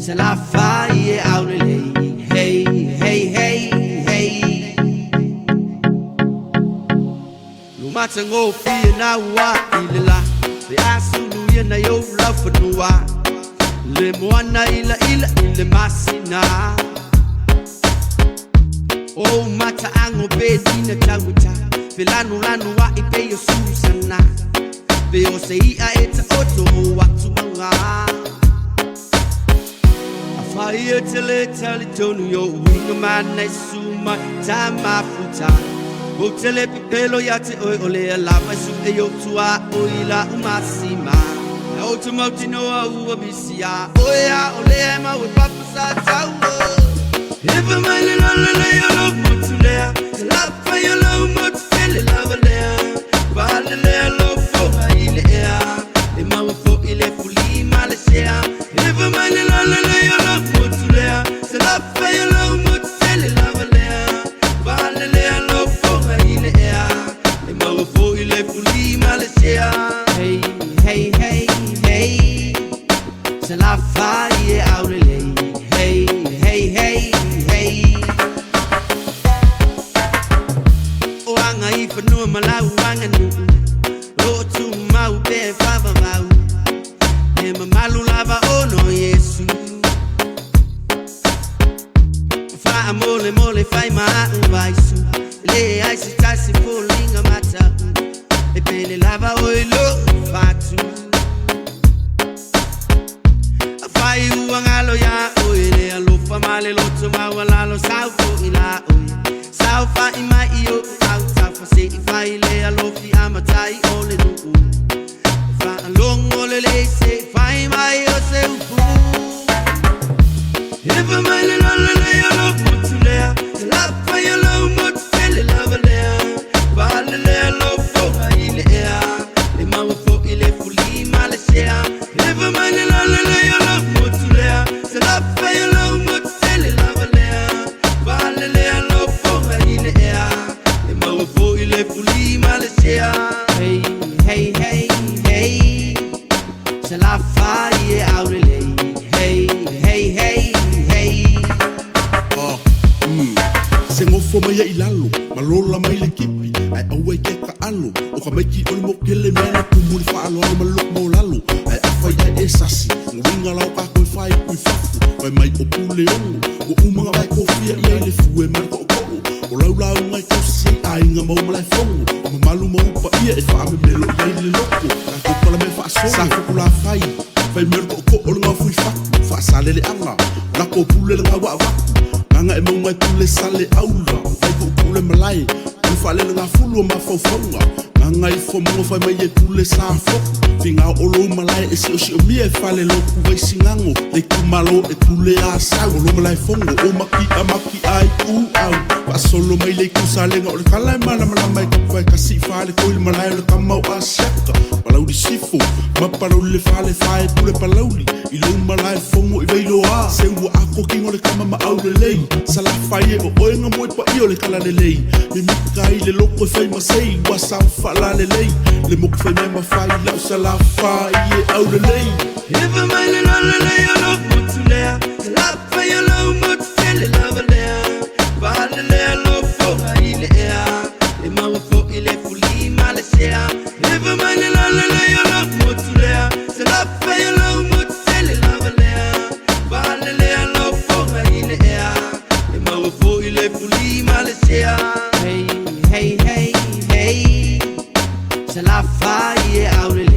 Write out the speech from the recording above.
Salafai Aulelei. Hey, hey, hey, hey. Lumatango fi na wa ilala. Be asulu ye na yo love for nuwa. Le moana ila masina. Oh mata ango be dina tawita. Pelanu lanu wa ipe yo susana. Be o sei a eta oto watu manga. Afai tele tonu yo winga mana suma tama futa. O tele pipelo yate ole la masu e yo tua oila umasima. Automoti no au bisia. Oya ole ma we papa sa tawo. If a man in all the lay alone, what's there? Love for your love, what's feel love there? While the lay low for Ilea, the mouth for Ile Fully Malaysia. If a man in all the lay alone, what's there? Love for your love, what's feel love there? While the lay low for Ilea, the mouth for Ile Fully Malaysia. Hey, hey, hey, hey, Salafai Aulelei. Hey, hey, hey. Ifanu malau wanganu Rotu mau be fava mau Ema malu lava ono Yesu Fa mole mole fai ma vaisu Le ai si tasi folinga mata E pele lava oilo fatu Fai uangalo ya oile Alofa male loto mawalalo Sauko ila oile Saufa ima iyo say if I lay a lofi amatai ole do if I long ole lay say if I my yourself if a man in all lay a love what to lay love for your love what feel love lay while lay love for ile air the man for ile fully Malaysia if a man in all lay a love what to lay love for your love what feel love lay while lay love for ile air for ile Fully Malaysia. Hey, hey, hey, hey, Salafai Aulelei. Hey, hey, hey, hey. Sengo fo mai ilalo, malola mai le kipi. Ai awe ke ka alo, o ka mai ki o mo kele mena kumuli fa alo malok mo lalo. Ai afai ya esasi, nginga lau ka ko fai ku fafu. Ai mai o pule o umanga mai ko fia ia le fue marko o. O laula ngai ko si ai nga mo malai fongo. O malu mo pa ia e fa me melo ia le loko. Ka ko la me fa so. Sa ko la fai. Fai merko ko o nga fui fa. Fa sale le anga. Na ko pule nga wa wa. Nga e mo mai pule sale aula. Fai ko pule malai. Ku fa le nga fulu ma fo fonga. Nga i fo mo fai mai e pule sa fo. Finga o lo malai e si o si o mi e fa le loku vai singango. Le ku malo e pule a sa. O lo malai fongo o maki ai ku au. Pa solo mai le kusale nga o le kala mana mai ka kasi fa le ko il malai le kamau a shaka. Palau di sifo. Ma palau le fa le fa e pule palauli. I lo malai fongo i veilo a. Se ua ako kingo le kama ma Aulelei. Salafai e o oenga mo e pa i o le kala le lei. Me mika i le loko e fai masei. Wa sa fala le lei. Le moku fai me ma fai lau Salafai e Aulelei. If a man in all lay a love what to lay Salafai a love what feel love lay while lay love for ile air the man for ile Fully Malaysia. If a man in all lay a love what to lay Salafai a love what feel love lay while lay love for ile air the man for ile Fully Malaysia. Hey, hey, hey, hey, Salafai Aulelei.